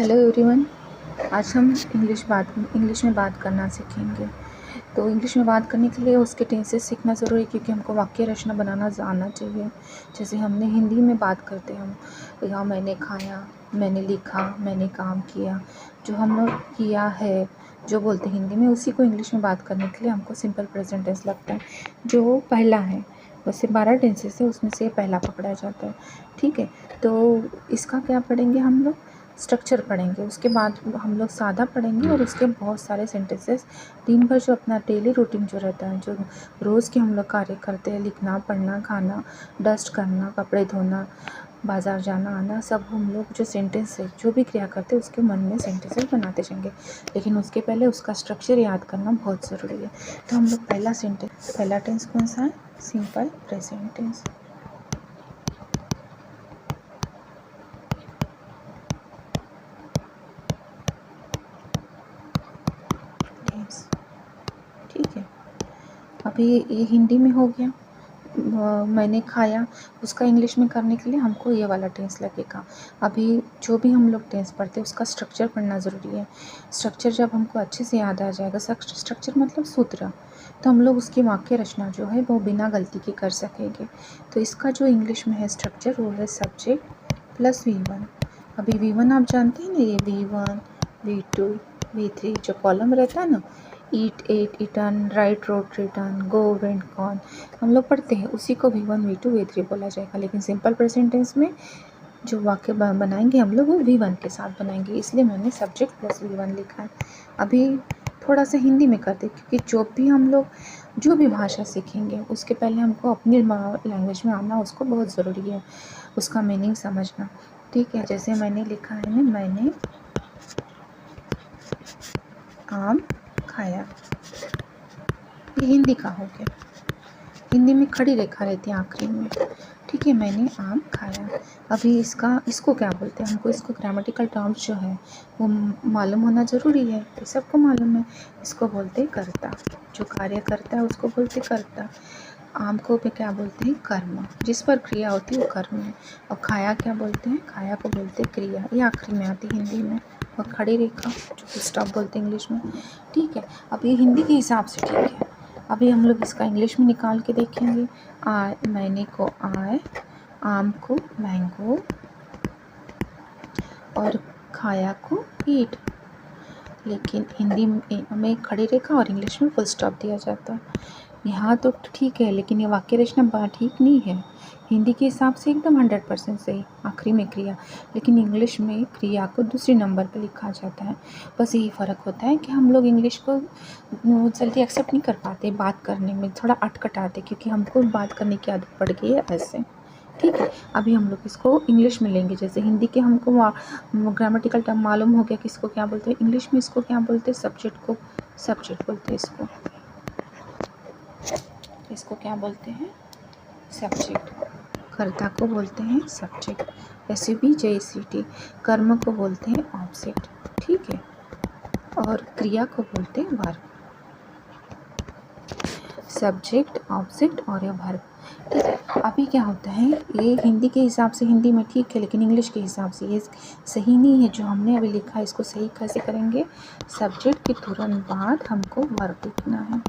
Hello everyone. आज हम English में बात करना सीखेंगे। तो इंग्लिश में बात करने के लिए उसके टेंसेस सीखना ज़रूरी है, क्योंकि हमको वाक्य रचना बनाना आना चाहिए। जैसे हमने हिंदी में बात करते हम या मैंने खाया, मैंने लिखा, मैंने काम किया, जो हम लोग किया है जो बोलते हैं हिंदी में, उसी को इंग्लिश में बात करने के लिए हमको सिंपल प्रेजेंट टेंस लगता है, जो पहला है। वैसे 12 टेंसेस है, उसमें से पहला पकड़ा जाता है। ठीक है, तो इसका क्या पढ़ेंगे हम लोग? स्ट्रक्चर पढ़ेंगे, उसके बाद हम लोग सादा पढ़ेंगे और उसके बहुत सारे सेंटेंसेस। दिन भर जो अपना डेली रूटीन जो रहता है, जो रोज़ के हम लोग कार्य करते हैं, लिखना, पढ़ना, खाना, डस्ट करना, कपड़े धोना, बाज़ार जाना आना, सब हम लोग जो सेंटेंस है, जो भी क्रिया करते हैं, उसके मन में सेंटेंसेस बनाते जाएंगे। लेकिन उसके पहले उसका स्ट्रक्चर याद करना बहुत ज़रूरी है। तो हम लोग पहला टेंस कौन सा है? Simple present tense. ठीक है, अभी ये हिंदी में हो गया। मैंने खाया, उसका इंग्लिश में करने के लिए हमको ये वाला टेंस लगेगा। अभी जो भी हम लोग टेंस पढ़ते हैं, उसका स्ट्रक्चर पढ़ना ज़रूरी है। स्ट्रक्चर जब हमको अच्छे से याद आ जाएगा, स्ट्रक्चर मतलब सूत्र, तो हम लोग उसकी वाक्य रचना जो है वो बिना गलती के कर सकेंगे। तो इसका जो इंग्लिश में है स्ट्रक्चर, वो है सब्जेक्ट प्लस V1। अभी V1 आप जानते हैं ना, ये V1, V2, V3 जो कॉलम रहता है ना, eat, ate, eaten, write, wrote, written, go, went, gone, हम लोग पढ़ते हैं, उसी को V1, V2, V3 बोला जाएगा। लेकिन सिंपल प्रेजेंट टेंस में जो वाक्य बनाएंगे हम लोग, वो V1 के साथ बनाएंगे, इसलिए मैंने सब्जेक्ट प्लस V1 लिखा है। अभी थोड़ा सा हिंदी में करते, क्योंकि जो भी हम लोग जो भी भाषा सीखेंगे, उसके पहले हमको अपनी लैंग्वेज में आना उसको बहुत ज़रूरी है, उसका मीनिंग समझना। ठीक है, जैसे मैंने लिखा है ना, मैंने आम खाया, ये हिंदी का हो गया। हिंदी में खड़ी रेखा रहती है आखिरी में। ठीक है, मैंने आम खाया। अभी इसको क्या बोलते हैं? हमको इसको ग्रामेटिकल टर्म्स जो है वो मालूम होना ज़रूरी है, ये सबको मालूम है। इसको बोलते हैं कर्ता, जो कार्य करता है उसको बोलते कर्ता। आम को पे क्या बोलते हैं? कर्म, जिस पर क्रिया होती है वो कर्म है। और खाया क्या बोलते हैं? खाया को बोलते हैं क्रिया, ये आखिरी में आती है हिंदी में। और खड़ी रेखा जो स्टॉप बोलते हैं इंग्लिश में। ठीक है, अब ये हिंदी के हिसाब से ठीक है। अभी हम लोग इसका इंग्लिश में निकाल के देखेंगे। मैंने को आय, आम को मैंगो, और खाया को ईट। लेकिन हिंदी में खड़ी रेखा और इंग्लिश में फुल स्टॉप दिया जाता है। यहाँ तो ठीक है, लेकिन ये वाक्य रचना ठीक नहीं है। हिंदी के हिसाब से एकदम 100% सही, आखिरी में क्रिया, लेकिन इंग्लिश में क्रिया को दूसरे नंबर पर लिखा जाता है। बस यही फ़र्क होता है कि हम लोग इंग्लिश को जल्दी एक्सेप्ट नहीं कर पाते, बात करने में थोड़ा अटकटाते, क्योंकि हमको बात करने की आदत पड़ गई है ऐसे। ठीक है, अभी हम लोग इसको इंग्लिश में लेंगे। जैसे हिंदी के हमको ग्रामेटिकल टर्म मालूम हो गया कि इसको क्या बोलते हैं, इंग्लिश में इसको क्या बोलते हैं? सब्जेक्ट को सब्जेक्ट बोलते हैं। इसको क्या बोलते हैं? सब्जेक्ट। कर्ता को बोलते हैं सब्जेक्ट, SUBJECT। कर्म को बोलते हैं ऑब्जेक्ट। ठीक है, और क्रिया को बोलते हैं वर्ब। सब्जेक्ट, ऑब्जेक्ट और या वर्ब। ठीक है, अभी क्या होता है, ये हिंदी के हिसाब से हिंदी में ठीक है, लेकिन इंग्लिश के हिसाब से ये सही नहीं है। जो हमने अभी लिखा है, इसको सही कैसे करेंगे? सब्जेक्ट के तुरंत बाद हमको वर्ब लिखना है,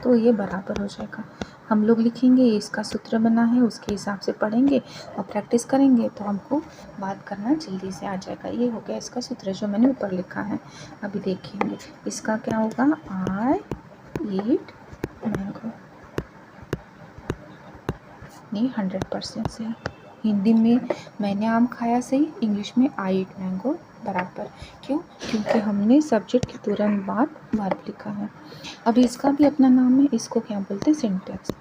तो ये बराबर हो जाएगा। हम लोग लिखेंगे, इसका सूत्र बना है, उसके हिसाब से पढ़ेंगे और प्रैक्टिस करेंगे, तो हमको बात करना जल्दी से आ जाएगा। ये हो गया इसका सूत्र जो मैंने ऊपर लिखा है। अभी देखेंगे इसका क्या होगा? आई ईट मैंगो। नहीं, 100% सही। हिंदी में मैंने आम खाया सही, इंग्लिश में आई ईट मैंगो बराबर। क्यों? क्योंकि हमने सब्जेक्ट के तुरंत बाद वर्ब लिखा है। अभी इसका भी अपना नाम है, इसको क्या बोलते हैं? सिंटैक्स।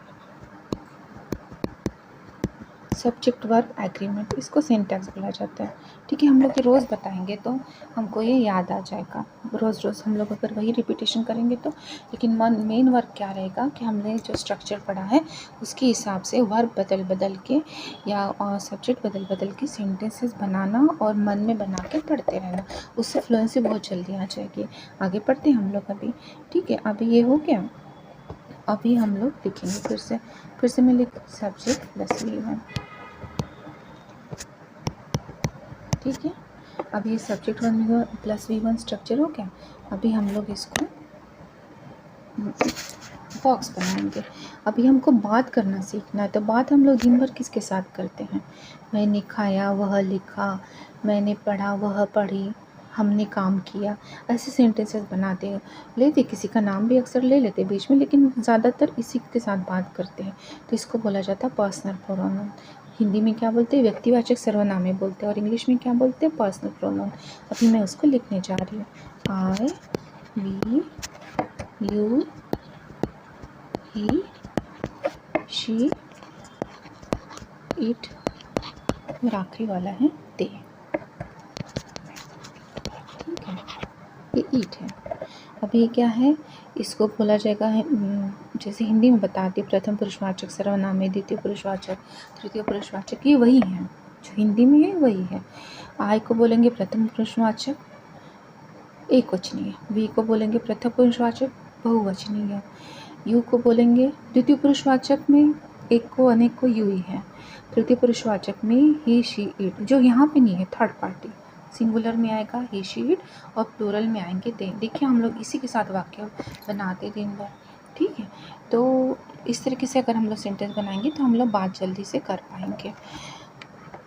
सब्जेक्ट वर्ब एग्रीमेंट, इसको सिंटैक्स बोला जाता है। ठीक है, हम लोग ये रोज़ बताएंगे तो हमको ये याद आ जाएगा। रोज़ हम लोग अगर वही रिपीटेशन करेंगे तो। लेकिन मेन वर्क क्या रहेगा कि हमने जो स्ट्रक्चर पढ़ा है उसके हिसाब से वर्ब बदल के या सब्जेक्ट बदल के सेंटेंसेस बनाना और मन में बना के पढ़ते रहना, उससे फ्लुएंसी बहुत जल्दी आ जाएगी। आगे पढ़ते हैं हम लोग अभी। ठीक है, अभी ये हो गया। अभी हम लोग लिखेंगे फिर से मैं लिख सब्जेक्ट प्लस V1। ठीक है, अब ये subject one plus V1 structure हो गया। अभी हम लोग इसको बॉक्स बनाएंगे। अभी हमको बात करना सीखना है। तो बात हम लोग दिन भर किसके साथ करते हैं? मैंने खाया, वह लिखा, मैंने पढ़ा, वह पढ़ी, हमने काम किया, ऐसे सेंटेंसेस बनाते हैं। लेते किसी का नाम भी अक्सर ले लेते बीच में, लेकिन ज़्यादातर इसी के साथ बात करते हैं। तो इसको बोला जाता है पर्सनल प्रोनाउन। हिंदी में क्या बोलते हैं? व्यक्तिवाचक सर्वनामे बोलते हैं। और इंग्लिश में क्या बोलते हैं? Personal pronoun. अभी मैं उसको लिखने जा रही हूँ। I, we, you, he, she, it और आखिरी वाला है they। ठीक है, ये ईट है। अब ये क्या है? इसको बोला जाएगा जैसे हिंदी में बताती प्रथम पुरुषवाचक सर्वनाम, द्वितीय पुरुषवाचक, तृतीय पुरुषवाचक, ये वही है जो हिंदी में है, वही है। आई को बोलेंगे प्रथम पुरुषवाचक, एक वचनी है। वी को बोलेंगे प्रथम पुरुषवाचक, बहुवचनी है। यू को बोलेंगे द्वितीय पुरुषवाचक में एक को अनेक को यू ही है। तृतीय पुरुषवाचक में ही, शी, इट, जो यहाँ पे नहीं है, थर्ड पार्टी। सिंगुलर में आएगा ही, शी, इट और प्लूरल में आएंगे दे। देखिए हम लोग इसी के साथ वाक्य बनाते दिन भर। ठीक है, तो इस तरीके से अगर हम लोग सेंटेंस बनाएंगे तो हम लोग बात जल्दी से कर पाएंगे।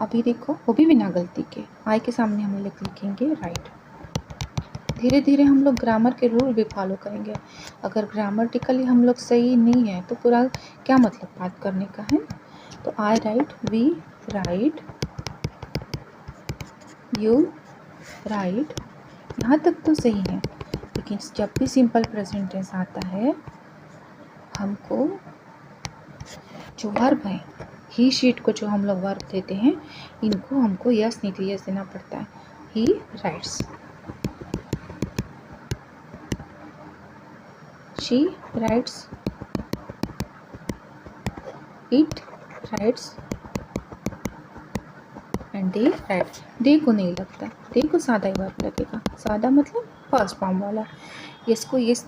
अभी देखो, वो भी बिना गलती के। आई के सामने हम लोग लिखेंगे राइट। धीरे धीरे हम लोग ग्रामर के रूल भी फॉलो करेंगे। अगर ग्रामटिकली हम लोग सही नहीं है तो पूरा क्या मतलब बात करने का है? तो I write, we write, you write, यहाँ तक तो सही है। लेकिन जब भी सिंपल प्रेजेंट टेंस आता है, हमको जो वर्ब है, ही, शीट को जो हम लोग वर्ब देते हैं, इनको हमको यस नहीं तो यस देना पड़ता है। ही rights, she writes, it writes and they write। they को नहीं लगता, they को सादा ही वर्ब लगेगा। सादा मतलब फर्स्ट फॉर्म वाला। यस को यस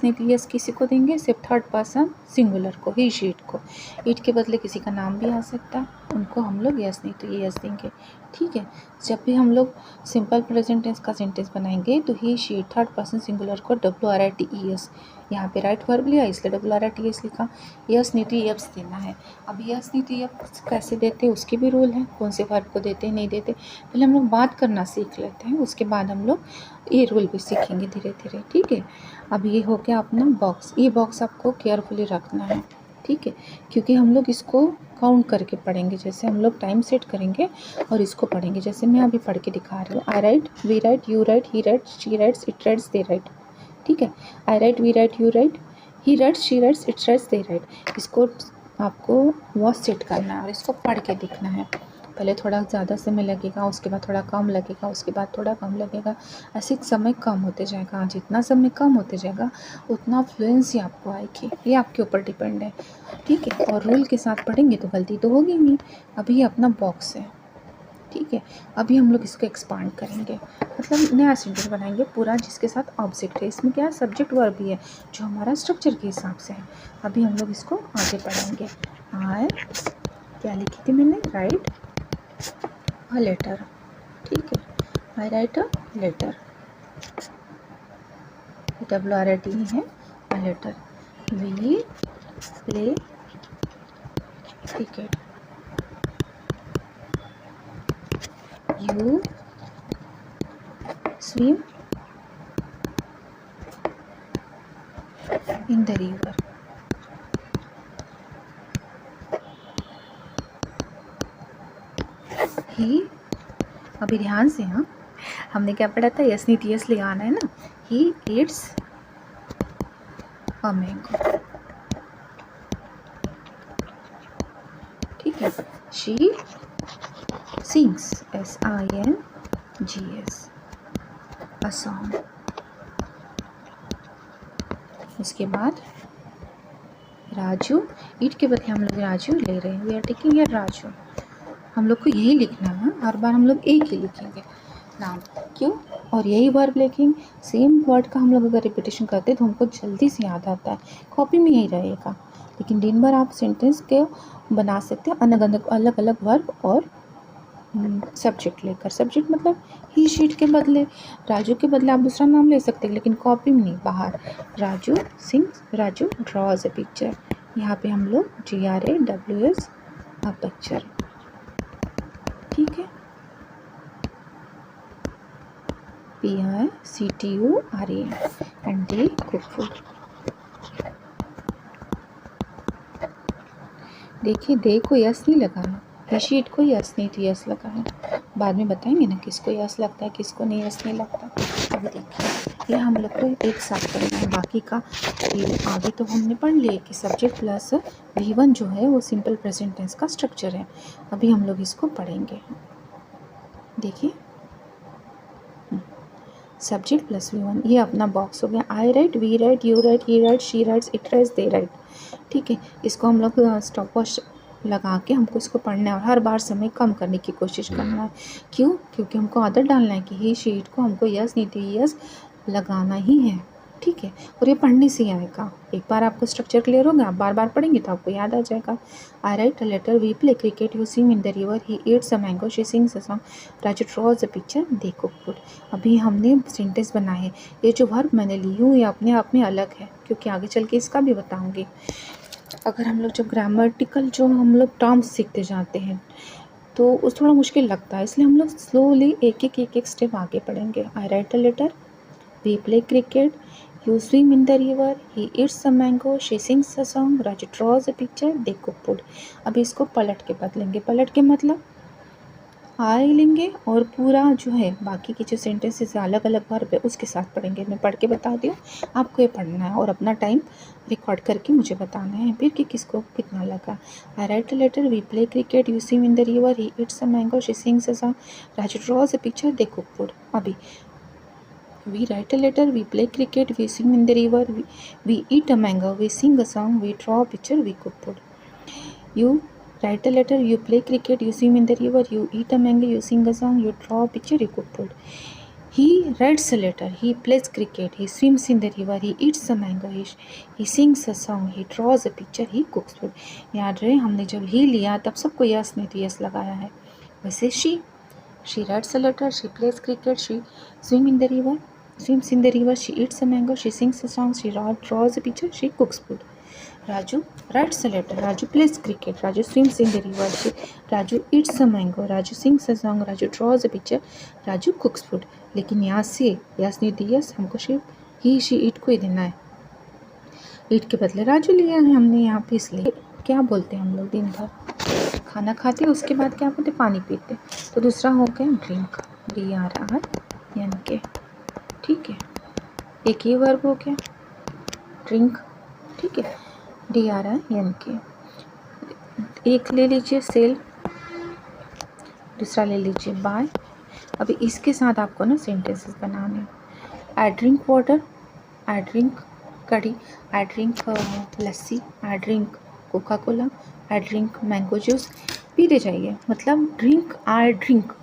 नहीं तो यस किसी को देंगे? सिर्फ थर्ड पर्सन सिंगुलर को, ही, शीट को। इट के बदले किसी का नाम भी आ सकता है, उनको हम लोग यस नहीं तो यस देंगे। ठीक है, जब भी हम लोग सिंपल प्रेजेंट टेंस का सेंटेंस बनाएंगे तो ही, शी, थर्ड पर्सन सिंगुलर को WRITES, यहाँ पे राइट वर्ब लिया इसलिए WRITES लिखा। यस नहीं तो यस देना है। अब यस नहीं तो यस कैसे देते, उसके भी रूल हैं, कौन से वर्ब को देते नहीं देते। पहले हम लोग बात करना सीख लेते हैं, उसके बाद हम लोग ये रूल भी सीखेंगे धीरे धीरे। ठीक है, अब ये हो गया अपना बॉक्स। ये बॉक्स आपको केयरफुली रखना है। ठीक है, क्योंकि हम लोग इसको काउंट करके पढ़ेंगे। जैसे हम लोग टाइम सेट करेंगे और इसको पढ़ेंगे। जैसे मैं अभी पढ़ के दिखा रही हूँ। I write, we write, you write, he write, she writes, it writes, they write. ठीक है, I write, we write, you write, he writes, she writes, it writes, they write. इसको आपको वॉच सेट करना है और इसको पढ़ के दिखना है। पहले थोड़ा ज़्यादा समय लगेगा, उसके बाद थोड़ा कम लगेगा, उसके बाद थोड़ा कम लगेगा। ऐसे समय कम होते जाएगा। जितना समय कम होते जाएगा उतना फ्लुएंसी आपको आएगी। ये आपके ऊपर डिपेंड है। ठीक है, और रूल के साथ पढ़ेंगे तो गलती तो होगी नहीं। अभी अपना बॉक्स है। ठीक है, अभी हम लोग इसको एक्सपांड करेंगे, मतलब नया सेंटेंस बनाएंगे पूरा, जिसके साथ ऑब्जेक्ट है। इसमें क्या है? सब्जेक्ट वर्ब भी है, जो हमारा स्ट्रक्चर के हिसाब से है। अभी हम लोग इसको आगे पढ़ेंगे। आई, क्या लिखी थी मैंने? Write a letter. ठीक है, I write a letter, WRIT है, a letter. We play cricket, you swim in the river। he, अभी ध्यान से, हाँ, हमने क्या पढ़ा था? यस नहीं यस ले आना है ना। he eats a mango। ठीक है, she sings, SINGS, a song। उसके बाद राजू, ईट के बदले हम लोग राजू ले रहे हैं। We are taking here Raju. हम लोग को यही लिखना है, हर बार हम लोग एक ही लिखेंगे नाम। क्यों? और यही वर्ब लिखेंगे। सेम वर्ड का हम लोग अगर रिपीटेशन करते हैं तो हमको जल्दी से याद आता है, कॉपी में यही रहेगा। लेकिन दिन भर आप सेंटेंस के बना सकते हैं अलग अलग वर्ब और सब्जेक्ट लेकर, सब्जेक्ट मतलब ही शीट के बदले, राजू के बदले आप दूसरा नाम ले सकते हैं, लेकिन कॉपी में नहीं, बाहर। Raju sings, Raju draws a picture. यहाँ पे हम लोग GRAWS अ पिक्चर, ठीक है। PICTURE and they cook food. देखिए दे को यस नहीं लगा है, ये शीट को यस नहीं तो यस लगा है। बाद में बताएंगे ना किसको यस लगता है किसको नहीं यस नहीं लगता। अब देखिए ये हम लोग को एक साथ पढ़ना है, बाकी का ये आगे तो हमने पढ़ लिया कि सब्जेक्ट प्लस V1 जो है वो सिंपल प्रेजेंट टेंस का स्ट्रक्चर है। अभी हम लोग इसको पढ़ेंगे। देखिए सब्जेक्ट प्लस V1, ये अपना बॉक्स हो गया। I write, we write, you write, he write, she writes, it writes, they write, ठीक है। इसको हम लोग स्टॉप वॉच लगा के हमको इसको पढ़ना है और हर बार समय कम करने की कोशिश करना है। क्यों? क्योंकि हमको आदत डालना है कि ही शीट को हमको यस नहीं तो यस लगाना ही है, ठीक है। और ये पढ़ने से ही आएगा। एक बार आपको स्ट्रक्चर क्लियर होगा, आप बार बार पढ़ेंगे तो आपको याद आ जाएगा। I write a letter, we play cricket, you swim in the river, he eats a mango, she sings a song, Raju draws a picture, they cook food. अभी हमने सेंटेंस बनाए हैं। ये जो वर्ब मैंने ली हूँ ये अपने आप में अलग है, क्योंकि आगे चल के इसका भी बताऊँगी। अगर हम लोग जब ग्रामेटिकल जो हम लोग टर्म्स सीखते जाते हैं तो उस थोड़ा मुश्किल लगता है, इसलिए हम लोग स्लोली एक एक स्टेप आगे पढ़ेंगे। I write a letter, we play cricket, you swim in the river, he eats a mango, she sings a song, Raju draws a picture, they cook food। अब इसको पलट के बदलेंगे। पलट के मतलब आई लेंगे और पूरा जो है बाकी की जो सेंटेंसेस अलग अलग वर्ब है उसके साथ पढ़ेंगे। मैं पढ़ के बता दी हूँ, आपको ये पढ़ना है और अपना टाइम रिकॉर्ड करके मुझे बताना है फिर कि किसको कितना लगा। I write a letter, we play cricket, you swim in the river, he eats a mango, she sings a song, Raju draws a picture, they cook food. अभी we write a letter, we play cricket, we swim in the river, we eat a mango, we sing a song, we draw a picture, we cook food। You write a letter, you play cricket, you swim in the river, you eat a mango, you sing a song, you draw a picture, you cook food। He writes a letter, he plays cricket, he swims in the river, he eats a mango, he sings a song, he draws a picture, he cooks food। याद रहे हमने जब ही लिया तब सबको yes नहीं तो yes लगाया है। वैसे she writes a letter, she plays cricket, she swims in the river, she eats a mango, she sings a song, she draws a picture, she cooks food। Raju writes a letter, Raju plays cricket, Raju swims in the river, Raju eats a mango, Raju sings a song, Raju draws a picture, Raju cooks food। लेकिन यहाँ से yes नहीं दी yes, हमको सिर्फ ही she it को ही देना है। It के बदले राजू लिया है हमने यहाँ पे, इसलिए क्या बोलते हैं हम लोग दिन भर खाना खाते उसके बाद क्या बोलते पानी पीते, तो दूसरा हो गया ड्रिंक, DRINK, ठीक है। एक ही वर्ब हो गया ड्रिंक, ठीक है, DRINK। एक ले लीजिए सेल, दूसरा ले लीजिए बाय। अभी इसके साथ आपको ना सेंटेंसेस बनाने हैं। I drink water, I drink kadhi, I drink lassi, I drink Coca Cola, I drink mango juice. पीते जाइए, मतलब ड्रिंक, आई ड्रिंक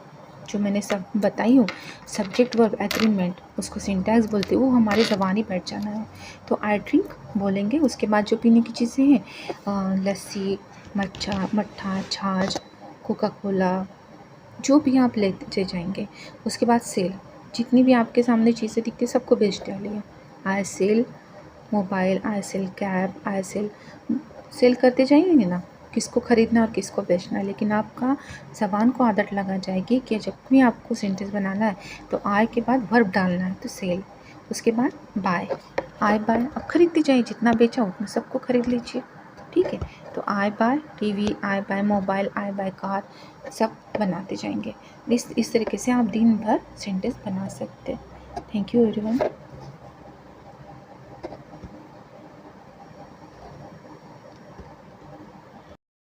जो मैंने सब बताई हूँ सब्जेक्ट वर्ब एग्रीमेंट, उसको सिंटैक्स बोलते हैं, वो हमारी ज़बानी बैठ जाना है। तो आई ड्रिंक बोलेंगे, उसके बाद जो पीने की चीज़ें हैं लस्सी, मट्ठा, छाछ, कोका कोला, जो भी आप लेते जाएंगे। उसके बाद सेल, जितनी भी आपके सामने चीज़ें दिखती है सबको बेच डालिए। आई सेल मोबाइल, आई सेल कैब, आई सेल करते जाएंगे ना, किसको ख़रीदना और किसको बेचना है। लेकिन आपका ज़बान को आदत लगा जाएगी कि जब भी आपको सेंटेंस बनाना है तो आई के बाद वर्ब डालना है, तो सेल, उसके बाद बाय, आई बाय। अब खरीदते जाइए, जितना बेचा उतना सबको खरीद लीजिए, ठीक है। तो I buy TV, I buy mobile, I buy car, सब बनाते जाएंगे। इस तरीके से आप दिन भर सेंटेंस बना सकते हैं। Thank you everyone.